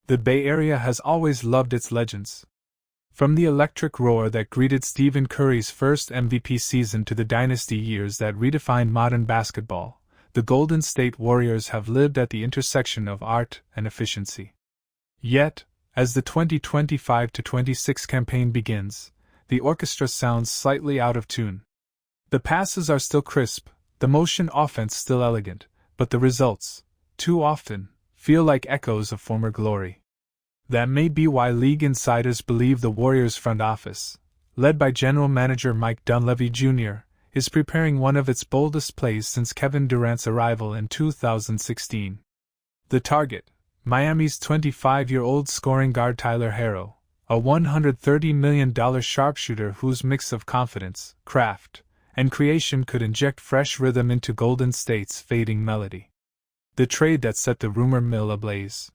The Bay Area has always loved its legends. From the electric roar that greeted Stephen Curry's first MVP season to the dynasty years that redefined modern basketball, the Golden State Warriors have lived at the intersection of art and efficiency. Yet, as the 2025-26 campaign begins, the orchestra sounds slightly out of tune. The passes are still crisp, the motion offense still elegant, but the results, too often, feel like echoes of former glory. That may be why league insiders believe the Warriors front office, led by general manager Mike Dunleavy Jr., is preparing one of its boldest plays since Kevin Durant's arrival in 2016. The target, Miami's 25-year-old scoring guard Tyler Herro, a $130 million sharpshooter whose mix of confidence, craft, and creation could inject fresh rhythm into Golden State's fading melody. The trade that set the rumor mill ablaze.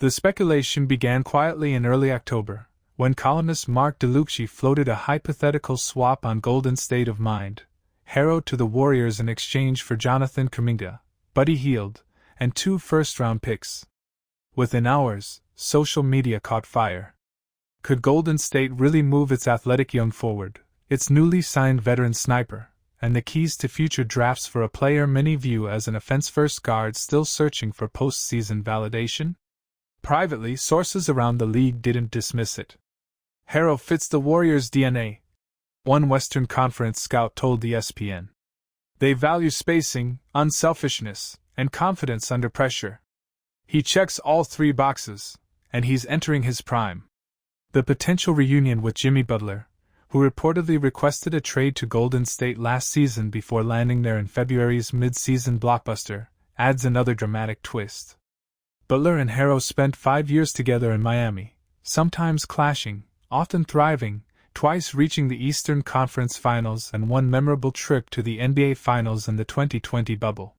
The speculation began quietly in early October, when columnist Mark DeLucci floated a hypothetical swap on Golden State of Mind, Herro to the Warriors in exchange for Jonathan Kuminga, Buddy Hield, and 2 first-round picks. Within hours, social media caught fire. Could Golden State really move its athletic young forward, its newly signed veteran sniper, and the keys to future drafts for a player many view as an offense-first guard still searching for postseason validation? Privately, sources around the league didn't dismiss it. Herro fits the Warriors' DNA, one Western Conference scout told ESPN. They value spacing, unselfishness, and confidence under pressure. He checks all 3 boxes, and he's entering his prime. The potential reunion with Jimmy Butler, who reportedly requested a trade to Golden State last season before landing there in February's mid-season blockbuster, adds another dramatic twist. Butler and Herro spent 5 years together in Miami, sometimes clashing, often thriving, twice reaching the Eastern Conference Finals and one memorable trip to the NBA Finals in the 2020 bubble.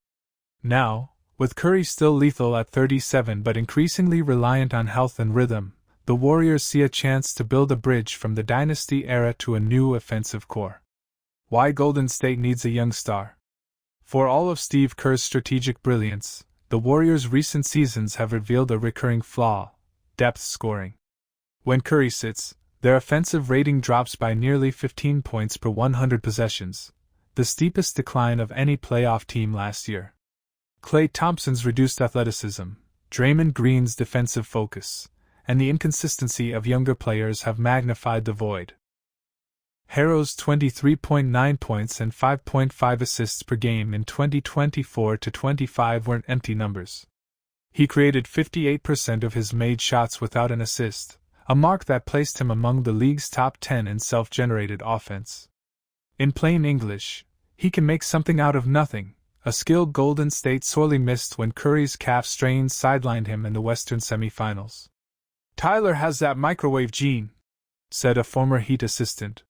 Now, with Curry still lethal at 37 but increasingly reliant on health and rhythm, the Warriors see a chance to build a bridge from the dynasty era to a new offensive core. Why Golden State needs a young star? For all of Steve Kerr's strategic brilliance, the Warriors' recent seasons have revealed a recurring flaw: depth scoring. When Curry sits, their offensive rating drops by nearly 15 points per 100 possessions, the steepest decline of any playoff team last year. Klay Thompson's reduced athleticism, Draymond Green's defensive focus, and the inconsistency of younger players have magnified the void. Herro's 23.9 points and 5.5 assists per game in 2024-25 weren't empty numbers. He created 58% of his made shots without an assist, a mark that placed him among the league's top 10 in self-generated offense. In plain English, he can make something out of nothing, a skill Golden State sorely missed when Curry's calf strain sidelined him in the Western semifinals. "Tyler has that microwave gene," said a former Heat assistant.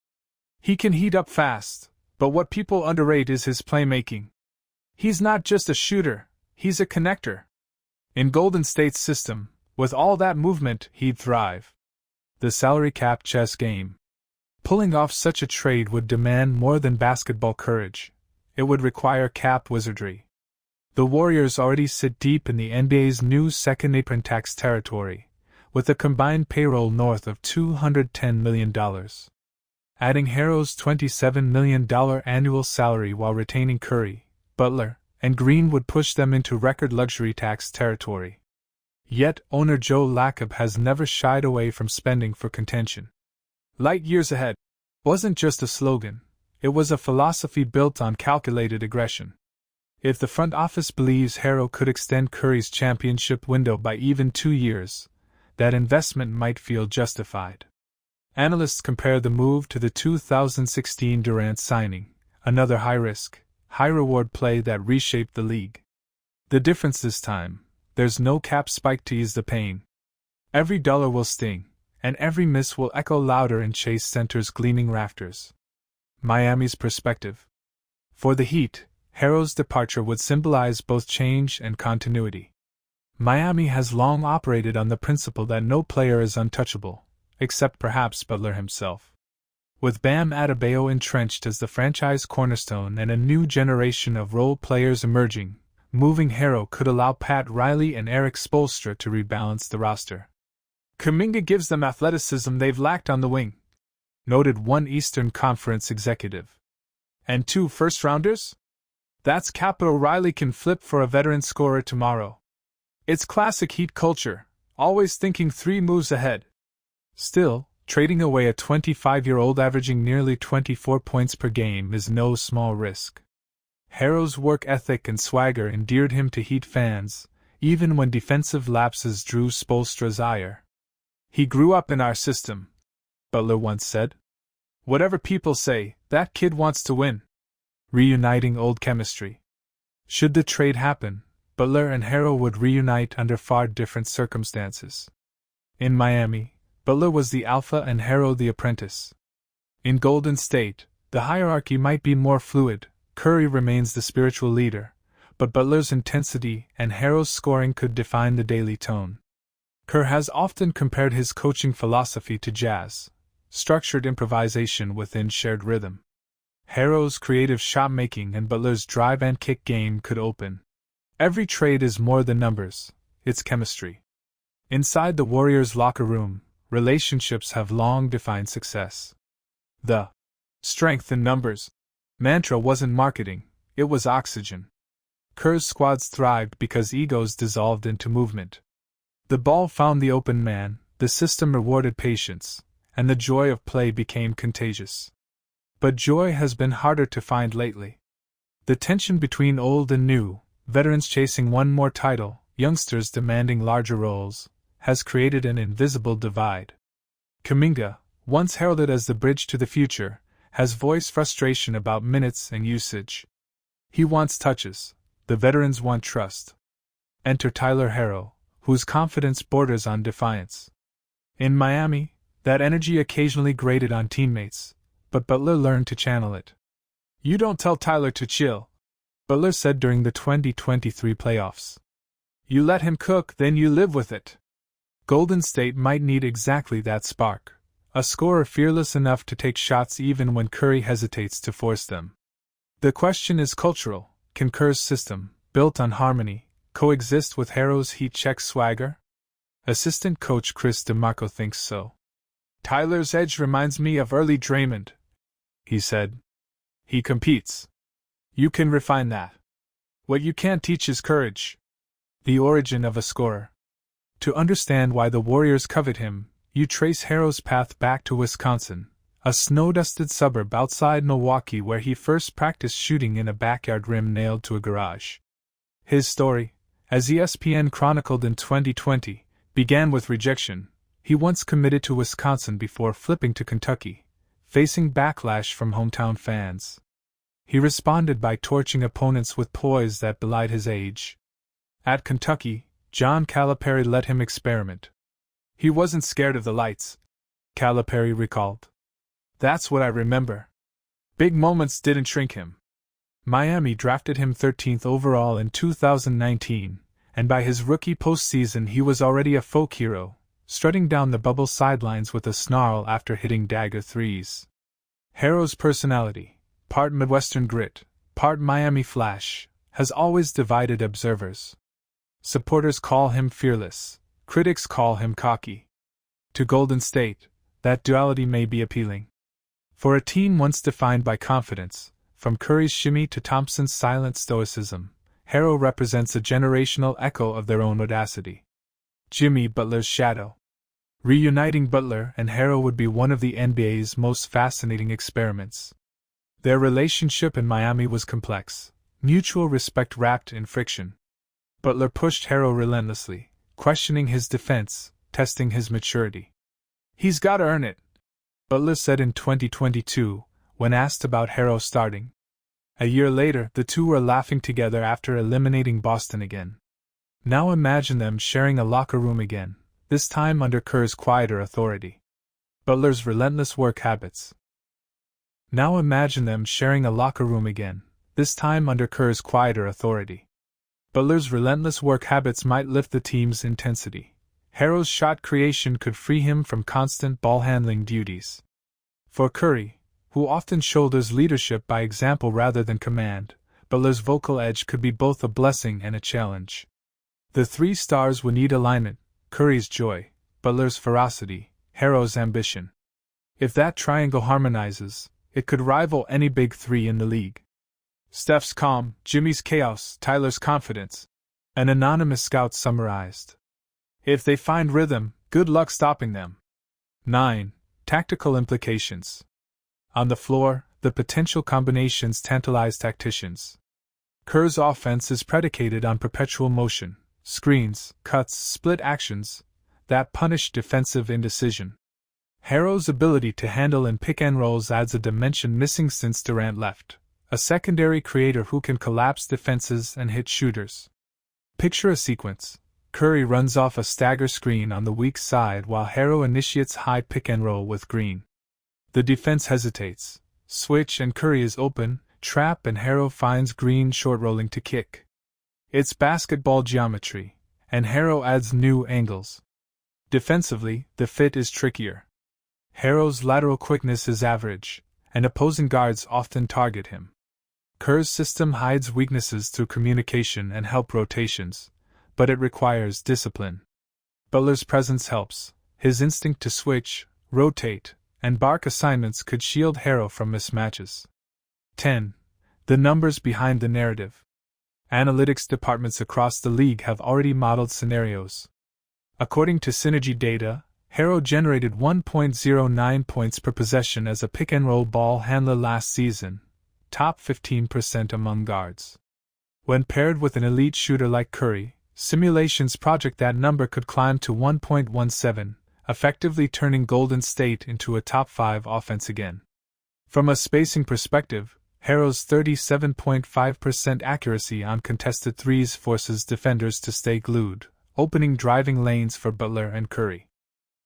"He can heat up fast, but what people underrate is his playmaking. He's not just a shooter, he's a connector. In Golden State's system, with all that movement, he'd thrive." The salary cap chess game. Pulling off such a trade would demand more than basketball courage. It would require cap wizardry. The Warriors already sit deep in the NBA's new second apron tax territory, with a combined payroll north of $210 million. Adding Herro's $27 million annual salary while retaining Curry, Butler, and Green would push them into record luxury tax territory. Yet, owner Joe Lacob has never shied away from spending for contention. "Light years ahead" wasn't just a slogan, it was a philosophy built on calculated aggression. If the front office believes Herro could extend Curry's championship window by even 2 years, that investment might feel justified. Analysts compare the move to the 2016 Durant signing, another high-risk, high-reward play that reshaped the league. The difference this time: there's no cap spike to ease the pain. Every dollar will sting, and every miss will echo louder in Chase Center's gleaming rafters. Miami's perspective. For the Heat, Herro's departure would symbolize both change and continuity. Miami has long operated on the principle that no player is untouchable, except perhaps Butler himself. With Bam Adebayo entrenched as the franchise cornerstone and a new generation of role players emerging, moving Harrow could allow Pat Riley and Eric Spoelstra to rebalance the roster. Kuminga gives them athleticism they've lacked on the wing, noted one Eastern Conference executive. And 2 first-rounders? That's capital. Riley can flip for a veteran scorer tomorrow. It's classic Heat culture, always thinking 3 moves ahead. Still, trading away a 25-year-old averaging nearly 24 points per game is no small risk. Harrow's work ethic and swagger endeared him to Heat fans, even when defensive lapses drew Spoelstra's ire. "He grew up in our system," Butler once said. "Whatever people say, that kid wants to win." Reuniting old chemistry. Should the trade happen, Butler and Harrow would reunite under far different circumstances. In Miami, Butler was the alpha and Harrow the apprentice. In Golden State, the hierarchy might be more fluid. Curry remains the spiritual leader, but Butler's intensity and Harrow's scoring could define the daily tone. Kerr has often compared his coaching philosophy to jazz, structured improvisation within shared rhythm. Harrow's creative shot-making and Butler's drive and kick game could open. Every trade is more than numbers, it's chemistry. Inside the Warriors' locker room, relationships have long defined success. The strength in numbers mantra wasn't marketing, it was oxygen. Kerr's squads thrived because egos dissolved into movement. The ball found the open man, the system rewarded patience, and the joy of play became contagious. But joy has been harder to find lately. The tension between old and new, veterans chasing one more title, youngsters demanding larger roles, has created an invisible divide. Kuminga, once heralded as the bridge to the future, has voiced frustration about minutes and usage. He wants touches, the veterans want trust. Enter Tyler Herro, whose confidence borders on defiance. In Miami, that energy occasionally grated on teammates, but Butler learned to channel it. "You don't tell Tyler to chill," Butler said during the 2023 playoffs. "You let him cook, then you live with it." Golden State might need exactly that spark, a scorer fearless enough to take shots even when Curry hesitates to force them. The question is cultural. Can Kerr's system, built on harmony, coexist with Harrow's heat-check swagger? Assistant coach Chris DeMarco thinks so. "Tyler's edge reminds me of early Draymond," he said. "He competes. You can refine that. What you can't teach is courage." The origin of a scorer. To understand why the Warriors covet him, you trace Harrow's path back to Wisconsin, a snow-dusted suburb outside Milwaukee where he first practiced shooting in a backyard rim nailed to a garage. His story, as ESPN chronicled in 2020, began with rejection. He once committed to Wisconsin before flipping to Kentucky, facing backlash from hometown fans. He responded by torching opponents with poise that belied his age. At Kentucky, John Calipari let him experiment. "He wasn't scared of the lights," Calipari recalled. "That's what I remember. Big moments didn't shrink him." Miami drafted him 13th overall in 2019, and by his rookie postseason he was already a folk hero, strutting down the bubble sidelines with a snarl after hitting dagger threes. Harrow's personality, part Midwestern grit, part Miami flash, has always divided observers. Supporters call him fearless, critics call him cocky. To Golden State, that duality may be appealing. For a team once defined by confidence, from Curry's shimmy to Thompson's silent stoicism, Harrow represents a generational echo of their own audacity. Jimmy Butler's shadow. Reuniting Butler and Harrow would be one of the NBA's most fascinating experiments. Their relationship in Miami was complex, mutual respect wrapped in friction. Butler pushed Harrow relentlessly, questioning his defense, testing his maturity. "He's got to earn it," Butler said in 2022, when asked about Harrow starting. A year later, the two were laughing together after eliminating Boston again. Now imagine them sharing a locker room again, this time under Kerr's quieter authority. Butler's relentless work habits. Now imagine them sharing a locker room again, this time under Kerr's quieter authority. Butler's relentless work habits might lift the team's intensity. Harrow's shot creation could free him from constant ball-handling duties. For Curry, who often shoulders leadership by example rather than command, Butler's vocal edge could be both a blessing and a challenge. The three stars would need alignment: Curry's joy, Butler's ferocity, Harrow's ambition. If that triangle harmonizes, it could rival any big three in the league. Steph's calm, Jimmy's chaos, Tyler's confidence. An anonymous scout summarized. If they find rhythm, good luck stopping them. 9. Tactical implications. On the floor, the potential combinations tantalize tacticians. Kerr's offense is predicated on perpetual motion, screens, cuts, split actions that punish defensive indecision. Harrow's ability to handle and pick and rolls adds a dimension missing since Durant left, a secondary creator who can collapse defenses and hit shooters. Picture a sequence. Curry runs off a stagger screen on the weak side while Harrow initiates high pick and roll with Green. The defense hesitates. Switch and Curry is open, trap and Harrow finds Green short rolling to kick. It's basketball geometry, and Harrow adds new angles. Defensively, the fit is trickier. Harrow's lateral quickness is average, and opposing guards often target him. Kerr's system hides weaknesses through communication and help rotations, but it requires discipline. Butler's presence helps. His instinct to switch, rotate, and bark assignments could shield Harrow from mismatches. 10. The numbers behind the narrative. Analytics departments across the league have already modeled scenarios. According to Synergy data, Harrow generated 1.09 points per possession as a pick-and-roll ball handler last season, top 15% among guards. When paired with an elite shooter like Curry, simulations project that number could climb to 1.17, effectively turning Golden State into a top 5 offense again. From a spacing perspective, Harrow's 37.5% accuracy on contested threes forces defenders to stay glued, opening driving lanes for Butler and Curry.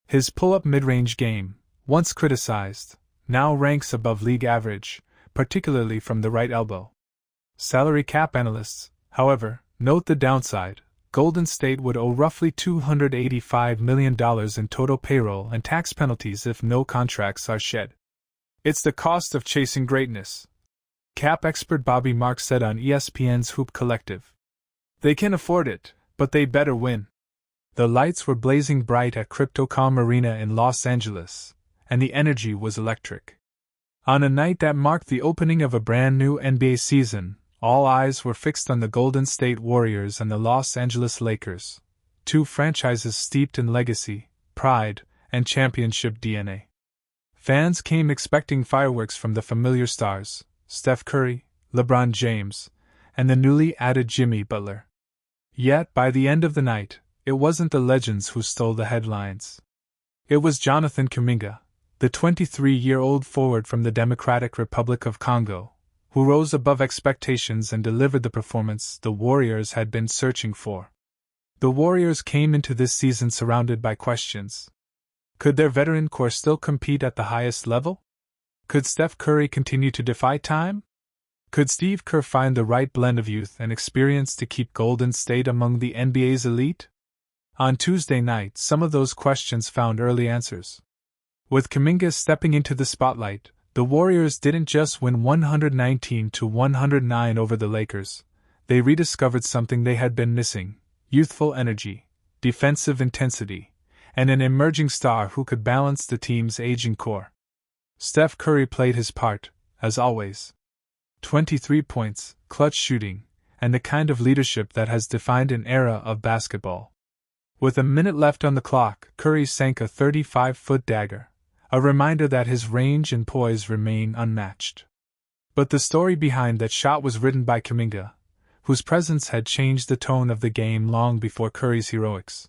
His pull-up mid-range game, once criticized, now ranks above league average, particularly from the right elbow. Salary cap analysts, however, note the downside. Golden State would owe roughly $285 million in total payroll and tax penalties if no contracts are shed. It's the cost of chasing greatness. Cap expert Bobby Marks said on ESPN's Hoop Collective. They can afford it, but they better win. The lights were blazing bright at Crypto.com Arena in Los Angeles, and the energy was electric. On a night that marked the opening of a brand new NBA season, all eyes were fixed on the Golden State Warriors and the Los Angeles Lakers, two franchises steeped in legacy, pride, and championship DNA. Fans came expecting fireworks from the familiar stars, Steph Curry, LeBron James, and the newly added Jimmy Butler. Yet, by the end of the night, it wasn't the legends who stole the headlines. It was Jonathan Kuminga, the 23-year-old forward from the Democratic Republic of Congo, who rose above expectations and delivered the performance the Warriors had been searching for. The Warriors came into this season surrounded by questions. Could their veteran core still compete at the highest level? Could Steph Curry continue to defy time? Could Steve Kerr find the right blend of youth and experience to keep Golden State among the NBA's elite? On Tuesday night, some of those questions found early answers. With Kuminga stepping into the spotlight, the Warriors didn't just win 119-109 over the Lakers. They rediscovered something they had been missing: youthful energy, defensive intensity, and an emerging star who could balance the team's aging core. Steph Curry played his part, as always. 23 points, clutch shooting, and the kind of leadership that has defined an era of basketball. With a minute left on the clock, Curry sank a 35-foot dagger, a reminder that his range and poise remain unmatched. But the story behind that shot was written by Kuminga, whose presence had changed the tone of the game long before Curry's heroics.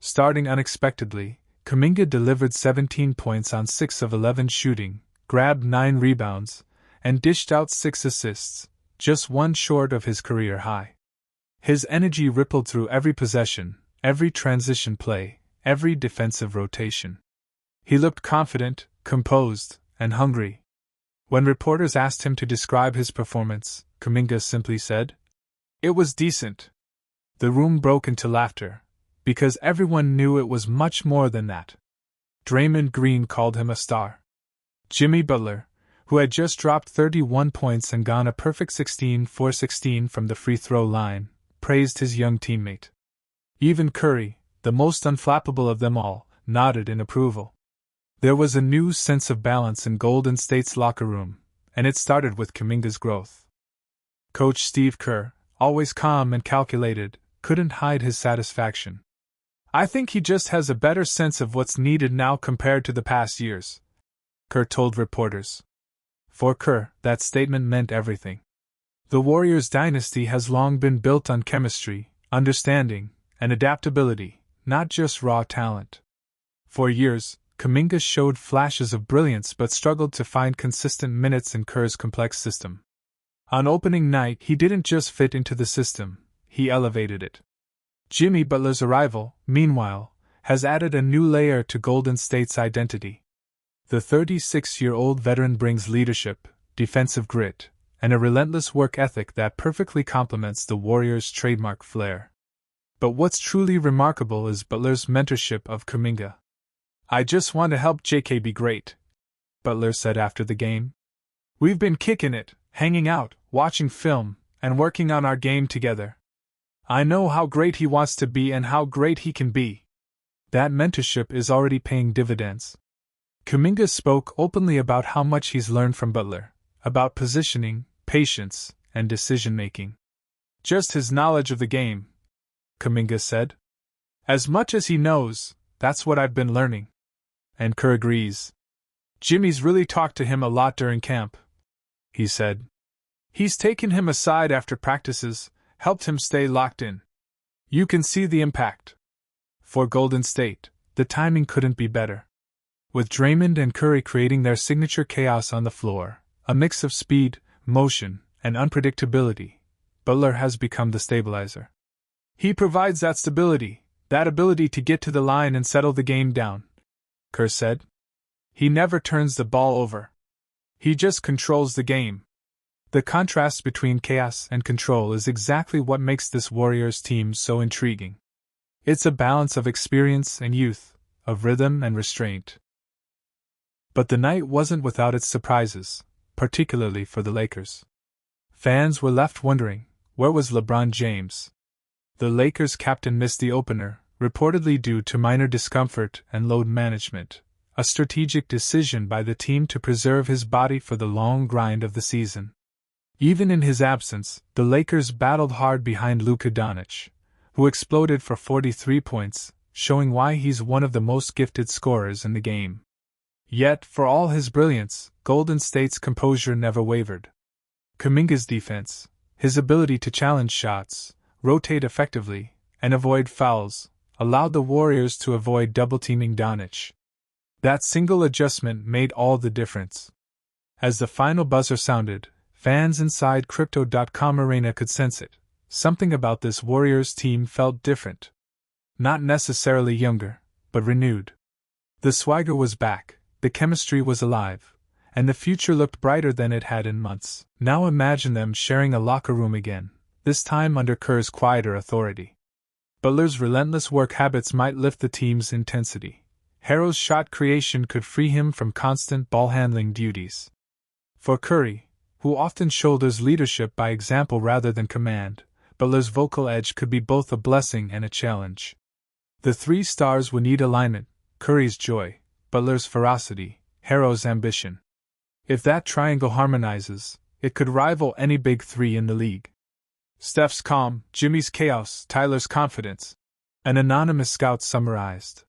Starting unexpectedly, Kuminga delivered 17 points on 6 of 11 shooting, grabbed 9 rebounds, and dished out 6 assists, just one short of his career high. His energy rippled through every possession, every transition play, every defensive rotation. He looked confident, composed, and hungry. When reporters asked him to describe his performance, Kuminga simply said, "It was decent." The room broke into laughter, because everyone knew it was much more than that. Draymond Green called him a star. Jimmy Butler, who had just dropped 31 points and gone a perfect 16 for 16 from the free throw line, praised his young teammate. Even Curry, the most unflappable of them all, nodded in approval. There was a new sense of balance in Golden State's locker room, and it started with Kuminga's growth. Coach Steve Kerr, always calm and calculated, couldn't hide his satisfaction. "I think he just has a better sense of what's needed now compared to the past years," Kerr told reporters. For Kerr, that statement meant everything. The Warriors' dynasty has long been built on chemistry, understanding, and adaptability, not just raw talent. For years, Kuminga showed flashes of brilliance but struggled to find consistent minutes in Kerr's complex system. On opening night, he didn't just fit into the system, he elevated it. Jimmy Butler's arrival, meanwhile, has added a new layer to Golden State's identity. The 36-year-old veteran brings leadership, defensive grit, and a relentless work ethic that perfectly complements the Warriors' trademark flair. But what's truly remarkable is Butler's mentorship of Kuminga. "I just want to help JK be great," Butler said after the game. "We've been kicking it, hanging out, watching film, and working on our game together. I know how great he wants to be and how great he can be." That mentorship is already paying dividends. Kuminga spoke openly about how much he's learned from Butler, about positioning, patience, and decision-making. "Just his knowledge of the game," Kuminga said. "As much as he knows, that's what I've been learning." And Kerr agrees. "Jimmy's really talked to him a lot during camp," he said. "He's taken him aside after practices, helped him stay locked in. You can see the impact." For Golden State, the timing couldn't be better. With Draymond and Curry creating their signature chaos on the floor, a mix of speed, motion, and unpredictability, Butler has become the stabilizer. "He provides that stability, that ability to get to the line and settle the game down," Kerr said. "He never turns the ball over. He just controls the game." The contrast between chaos and control is exactly what makes this Warriors team so intriguing. It's a balance of experience and youth, of rhythm and restraint. But the night wasn't without its surprises, particularly for the Lakers. Fans were left wondering, where was LeBron James? The Lakers captain missed the opener, reportedly due to minor discomfort and load management, a strategic decision by the team to preserve his body for the long grind of the season. Even in his absence, the Lakers battled hard behind Luka Doncic, who exploded for 43 points, showing why he's one of the most gifted scorers in the game. Yet, for all his brilliance, Golden State's composure never wavered. Kuminga's defense, his ability to challenge shots, rotate effectively, and avoid fouls, allowed the Warriors to avoid double-teaming Doncic. That single adjustment made all the difference. As the final buzzer sounded, fans inside Crypto.com Arena could sense it. Something about this Warriors team felt different. Not necessarily younger, but renewed. The swagger was back. The chemistry was alive, and the future looked brighter than it had in months. Now imagine them sharing a locker room again, this time under Kerr's quieter authority. Butler's relentless work habits might lift the team's intensity. Harrow's shot creation could free him from constant ball-handling duties. For Curry, who often shoulders leadership by example rather than command, Butler's vocal edge could be both a blessing and a challenge. The three stars would need alignment: Curry's joy, Butler's ferocity, Harrow's ambition. If that triangle harmonizes, it could rival any big three in the league. Steph's calm, Jimmy's chaos, Tyler's confidence, an anonymous scout summarized.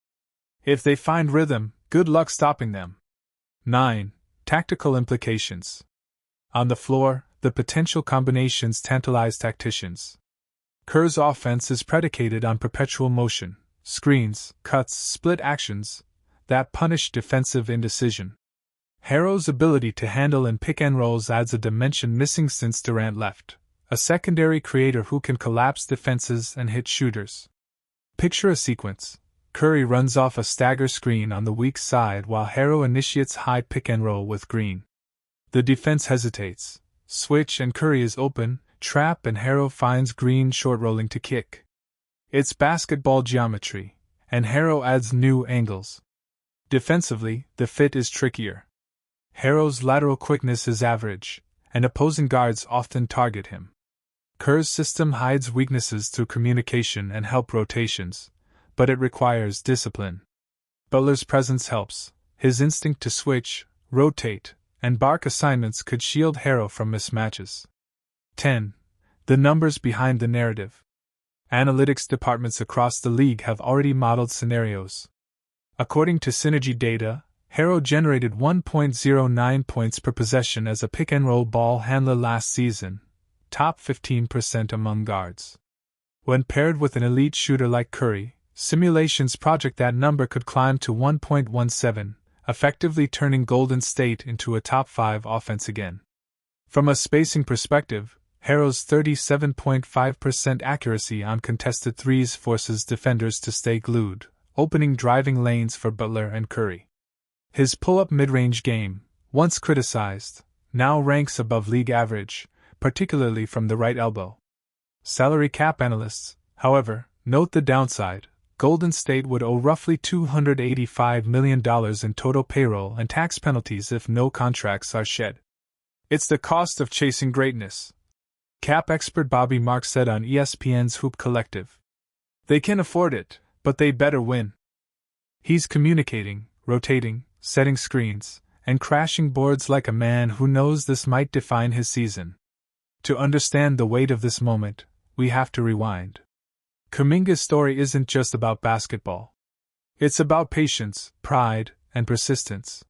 If they find rhythm, good luck stopping them. 9. Tactical implications. On the floor, the potential combinations tantalize tacticians. Kerr's offense is predicated on perpetual motion, screens, cuts, split actions that punish defensive indecision. Harrow's ability to handle and pick and rolls adds a dimension missing since Durant left, a secondary creator who can collapse defenses and hit shooters. Picture a sequence. Curry runs off a stagger screen on the weak side while Harrow initiates high pick and roll with Green. The defense hesitates. Switch and Curry is open, trap and Harrow finds Green short rolling to kick. It's basketball geometry, and Harrow adds new angles. Defensively, the fit is trickier. Harrow's lateral quickness is average, and opposing guards often target him. Kerr's system hides weaknesses through communication and help rotations, but it requires discipline. Butler's presence helps. His instinct to switch, rotate, and bark assignments could shield Harrow from mismatches. 10. The numbers behind the narrative. Analytics departments across the league have already modeled scenarios. According to Synergy data, Harrow generated 1.09 points per possession as a pick-and-roll ball handler last season, top 15% among guards. When paired with an elite shooter like Curry, simulations project that number could climb to 1.17, effectively turning Golden State into a top 5 offense again. From a spacing perspective, Harrow's 37.5% accuracy on contested threes forces defenders to stay glued, opening driving lanes for Butler and Curry. His pull-up mid-range game, once criticized, now ranks above league average, particularly from the right elbow. Salary cap analysts, however, note the downside. Golden State would owe roughly $285 million in total payroll and tax penalties if no contracts are shed. It's the cost of chasing greatness. Cap expert Bobby Marks said on ESPN's Hoop Collective. They can afford it, but they better win. He's communicating, rotating, setting screens, and crashing boards like a man who knows this might define his season. To understand the weight of this moment, we have to rewind. Kuminga's story isn't just about basketball. It's about patience, pride, and persistence.